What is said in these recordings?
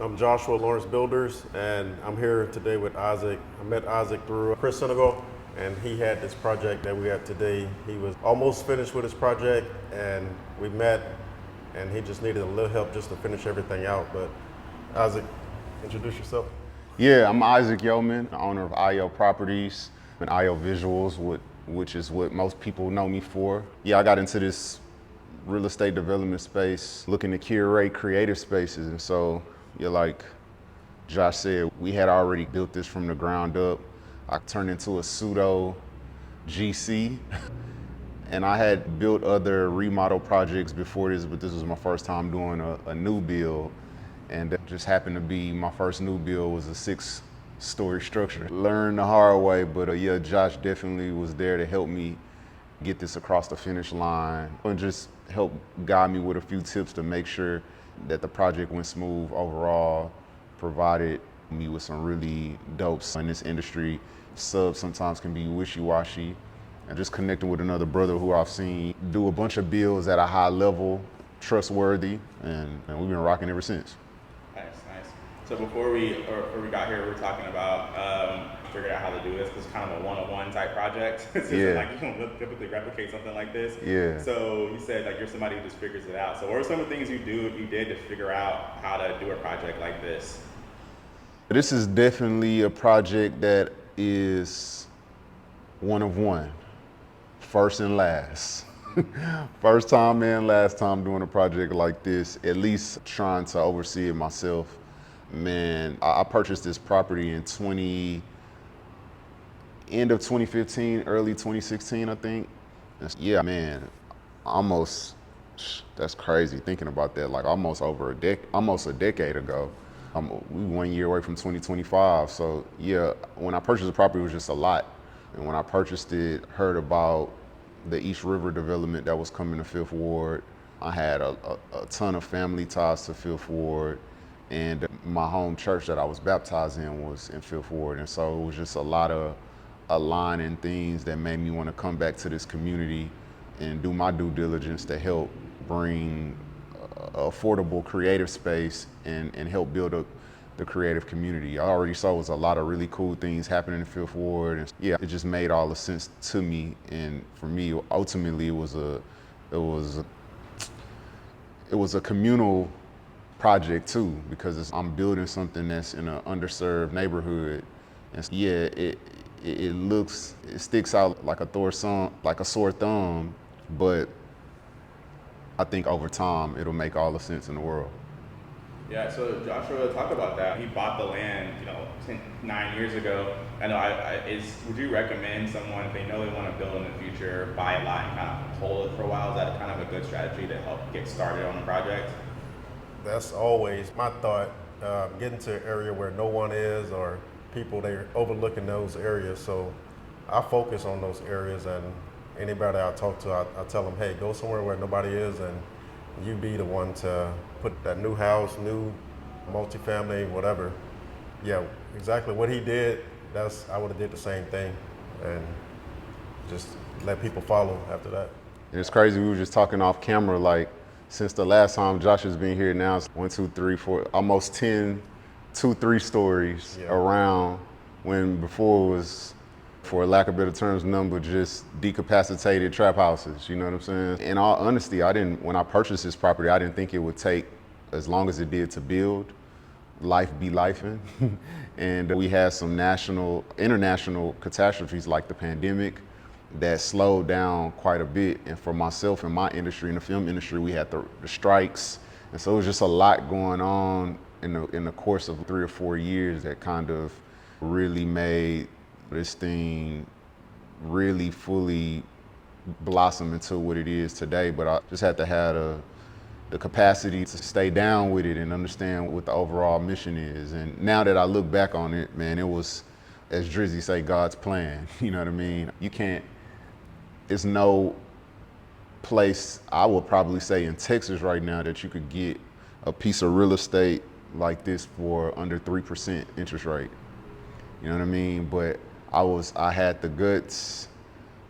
I'm Joshua Lawrence Builders, and I'm here today with Isaac. I met Isaac through Chris Senegal, and he had this project that we have today. He was almost finished with his project, and we met, and he just needed a little help just to finish everything out. But Isaac, introduce yourself. Yeah, I'm Isaac Yowman, the owner of IYO Properties and IYO Visuals, which is what most people know me for. Yeah, I got into this real estate development space looking to curate creative spaces. And so, yeah, like Josh said, we had already built this from the ground up. I turned into a pseudo GC. And I had built other remodel projects before this, but this was my first time doing a new build. And it just happened to be my first new build was a 6-story structure. Learned the hard way, but yeah, Josh definitely was there to help me get this across the finish line and just help guide me with a few tips to make sure that the project went smooth overall, provided me with some really dopes in this industry. Subs sometimes can be wishy-washy, and just connecting with another brother who I've seen do a bunch of builds at a high level, trustworthy, and we've been rocking ever since. Nice. So before we got here, we were talking about figuring out how to do this. This is kind of a one-on-one type project. It's Yeah. like you don't typically replicate something like this. Yeah. So you said like you're somebody who just figures it out. So what are some of the things you did to figure out how to do a project like this? This is definitely a project that is one of one, first and last. First time and last time doing a project like this, at least trying to oversee it myself. Man, I purchased this property in end of 2015, early 2016, I think. Yeah, man, that's crazy thinking about that. Like almost a decade ago. We 1 year away from 2025. So yeah, when I purchased the property, it was just a lot. And when I purchased it, heard about the East River development that was coming to Fifth Ward. I had a ton of family ties to Fifth Ward, and my home church that I was baptized in was in Fifth Ward. And so it was just a lot of aligning things that made me want to come back to this community and do my due diligence to help bring affordable creative space and help build up the creative community. I already saw was a lot of really cool things happening in Fifth Ward, and yeah, it just made all the sense to me. And for me, ultimately, it was a communal project too, because I'm building something that's in an underserved neighborhood, and yeah, it sticks out like a sore thumb, but I think over time it'll make all the sense in the world. Yeah, so Joshua, talk about that. He bought the land, 9 years ago. I know. Would you recommend someone, if they know they want to build in the future, buy a lot and kind of hold it for a while? Is that kind of a good strategy to help get started on the project? That's always my thought. Getting to an area where no one is, or people they're overlooking those areas. So I focus on those areas, and anybody I talk to, I tell them, hey, go somewhere where nobody is, and you be the one to put that new house, new multifamily, whatever. Yeah, exactly what he did. I would have did the same thing, and just let people follow after that. And it's crazy. We were just talking off camera, like since the last time Josh has been here, now it's 1, 2, 3, 4, almost 10, 2, 3 stories around. When before it was, for lack of better terms, none but just decapacitated trap houses, you know what I'm saying? In all honesty, when I purchased this property, I didn't think it would take as long as it did to build. Life be lifing. And we had some international catastrophes like the pandemic that slowed down quite a bit. And for myself and my industry, in the film industry, we had the strikes. And so it was just a lot going on in the course of 3 or 4 years that kind of really made this thing really fully blossom into what it is today. But I just had to have the capacity to stay down with it and understand what the overall mission is. And now that I look back on it, man, it was, as Drizzy say, God's plan. You know what I mean? There's no place, I would probably say in Texas right now, that you could get a piece of real estate like this for under 3% interest rate. You know what I mean? But I had the guts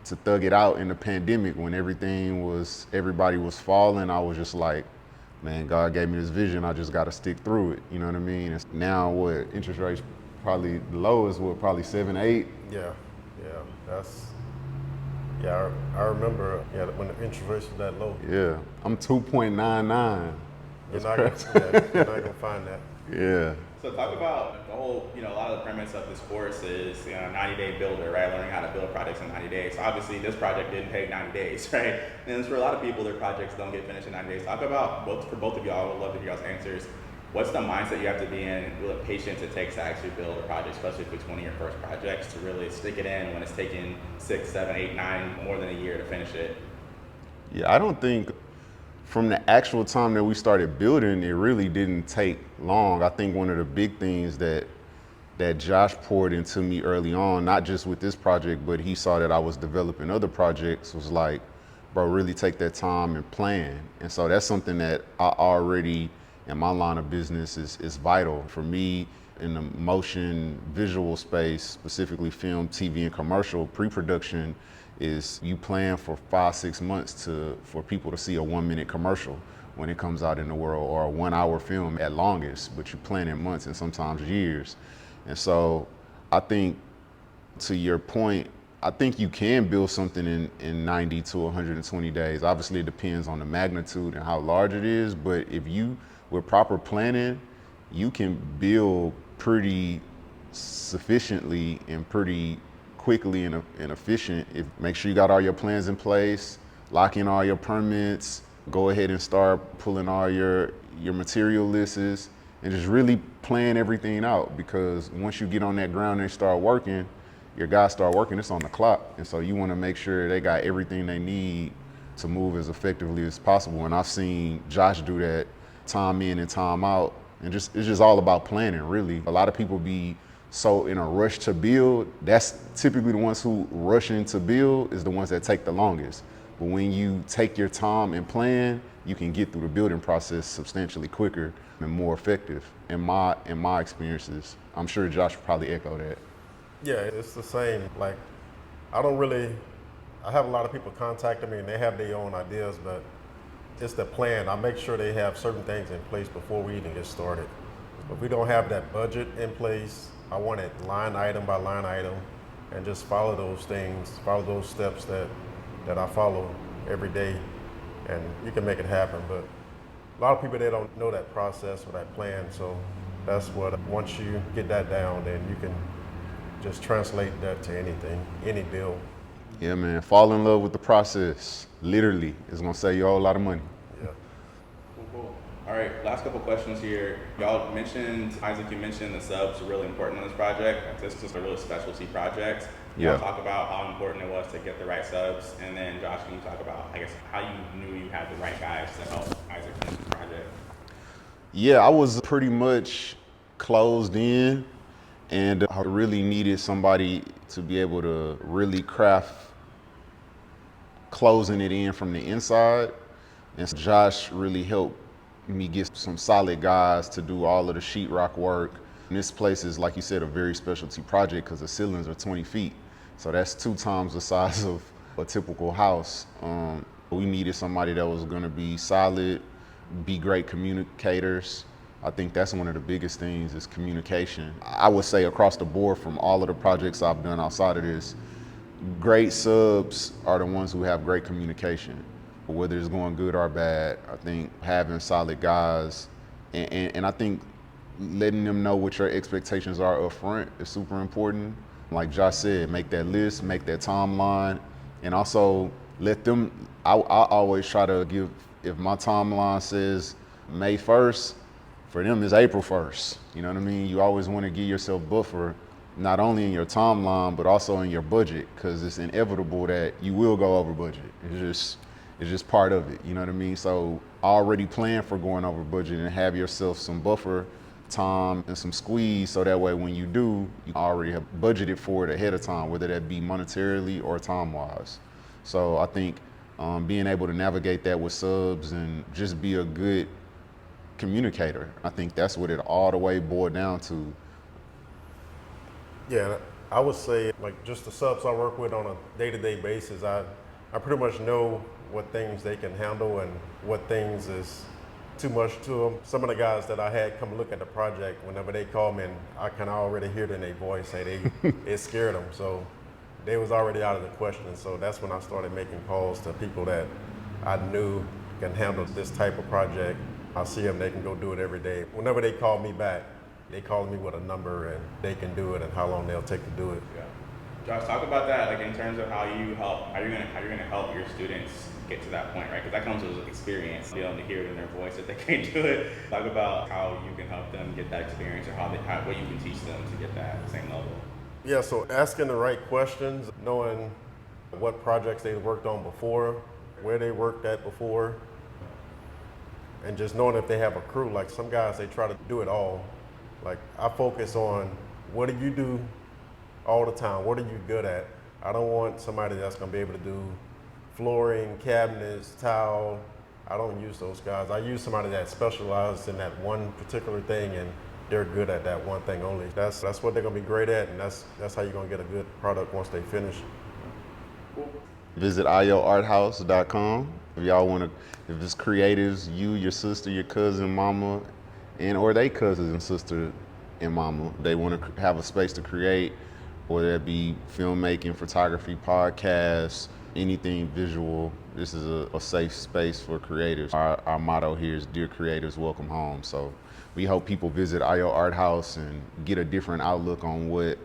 to thug it out in the pandemic when everybody was falling. I was just like, man, God gave me this vision. I just got to stick through it. You know what I mean? It's now what interest rates probably the lowest, what, probably 7, 8. Yeah, yeah, I remember, when the interest rates was that low. Yeah, I'm 2.99. You're not gonna find that. Yeah. So talk about the whole, a lot of the premise of this course is, 90-day builder, right? Learning how to build projects in 90 days. So obviously this project didn't take 90 days, right? And for a lot of people, their projects don't get finished in 90 days. Talk about, for both of y'all, I would love to hear y'all's answers. What's the mindset you have to be in, the patience it takes to actually build a project, especially if it's one of your first projects, to really stick it in when it's taking 6, 7, 8, 9, more than a year to finish it? Yeah, I don't think from the actual time that we started building, it really didn't take long. I think one of the big things that Josh poured into me early on, not just with this project, but he saw that I was developing other projects, was like, bro, really take that time and plan. And so that's something that I already, in my line of business, is vital. For me, in the motion visual space, specifically film, TV, and commercial, pre-production is you plan for 5, 6 months for people to see a 1-minute commercial when it comes out in the world, or a 1-hour film at longest, but you plan in months and sometimes years. And so I think, to your point, I think you can build something in 90 to 120 days. Obviously, it depends on the magnitude and how large it is, but if you, with proper planning, you can build pretty sufficiently and pretty quickly and efficient. Make sure you got all your plans in place, lock in all your permits, go ahead and start pulling all your material lists, and just really plan everything out, because once you get on that ground and start working, your guys start working, it's on the clock. And so you want to make sure they got everything they need to move as effectively as possible. And I've seen Josh do that time in and time out. And it's just all about planning, really. A lot of people be so in a rush to build. That's typically the ones who rush in to build is the ones that take the longest. But when you take your time and plan, you can get through the building process substantially quicker and more effective. In my experiences, I'm sure Josh would probably echo that. Yeah, it's the same. Like, I have a lot of people contacting me and they have their own ideas, but it's the plan. I make sure they have certain things in place before we even get started. If we don't have that budget in place, I want it line item by line item, and just follow those things, follow those steps that I follow every day, and you can make it happen. But a lot of people, they don't know that process or that plan, so that's what, once you get that down, then you can just translate that to anything, any bill. Yeah, man, fall in love with the process. Literally, it's gonna save you a whole lot of money. Yeah. Cool. All right, last couple questions here. Y'all mentioned, Isaac, you mentioned the subs are really important on this project. This is a really specialty project. Y'all talk about how important it was to get the right subs, and then Josh, can you talk about, I guess, how you knew you had the right guys to help Isaac finish the project? Yeah, I was pretty much closed in, and I really needed somebody to be able to really craft closing it in from the inside. And so Josh really helped me get some solid guys to do all of the sheetrock work. And this place is, like you said, a very specialty project because the ceilings are 20 feet. So that's 2 times the size of a typical house. We needed somebody that was gonna be solid, be great communicators. I think that's one of the biggest things is communication. I would say across the board from all of the projects I've done outside of this, great subs are the ones who have great communication. But whether it's going good or bad, I think having solid guys and I think letting them know what your expectations are up front is super important. Like Josh said, make that list, make that timeline, and also let them, I always try to give, if my timeline says May 1st, for them it's April 1st. You know what I mean? You always want to give yourself buffer, not only in your timeline, but also in your budget, because it's inevitable that you will go over budget. It's just part of it, you know what I mean? So already plan for going over budget and have yourself some buffer time and some squeeze, so that way when you do, you already have budgeted for it ahead of time, whether that be monetarily or time-wise. So I think being able to navigate that with subs and just be a good communicator, I think that's what it all the way boiled down to. Yeah, I would say, like, just the subs I work with on a day-to-day basis, I pretty much know what things they can handle and what things is too much to them. Some of the guys that I had come look at the project, whenever they call me, and I can already hear it in their voice, say it scared them. So they was already out of the question. So that's when I started making calls to people that I knew can handle this type of project. I see them, they can go do it every day. Whenever they call me back, they call me with a number and they can do it and how long they'll take to do it. Yeah. Josh, talk about that, like in terms of how you're gonna help your students get to that point, right? Because that comes with experience, being able to hear it in their voice that they can do it. Talk about how you can help them get that experience, or what you can teach them to get that same level. Yeah, so asking the right questions, knowing what projects they worked on before, where they worked at before, and just knowing if they have a crew. Like some guys, they try to do it all. Like I focus on what do you do all the time? What are you good at? I don't want somebody that's gonna be able to do flooring, cabinets, tile. I don't use those guys. I use somebody that specializes in that one particular thing and they're good at that one thing only. That's what they're gonna be great at, and that's how you're gonna get a good product once they finish. Visit IYOARTHOUSE.com if y'all want to. If it's creatives, you, your sister, your cousin, mama, or they cousins and sister and mama, they want to have a space to create, whether that be filmmaking, photography, podcasts, anything visual. This is a safe space for creatives. Our motto here is "Dear Creatives, Welcome Home." So we hope people visit IYO Art House and get a different outlook on what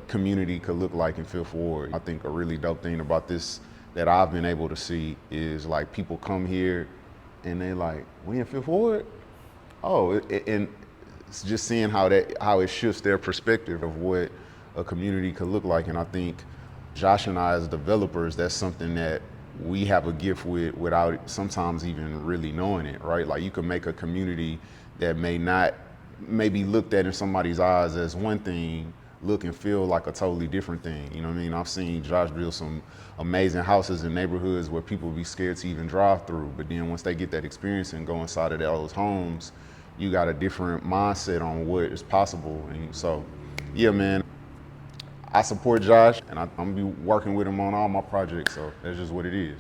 community could look like in Fifth Ward. I think a really dope thing about this that I've been able to see is like people come here and they like, we in Fifth Ward? Oh, and it's just seeing how it shifts their perspective of what a community could look like. And I think Josh and I as developers, that's something that we have a gift with without sometimes even really knowing it, right? Like you can make a community that may be looked at in somebody's eyes as one thing, look and feel like a totally different thing. You know what I mean? I've seen Josh build some amazing houses in neighborhoods where people be scared to even drive through. But then once they get that experience and go inside of those homes, you got a different mindset on what is possible. And so, yeah, man, I support Josh and I'm gonna be working with him on all my projects. So that's just what it is.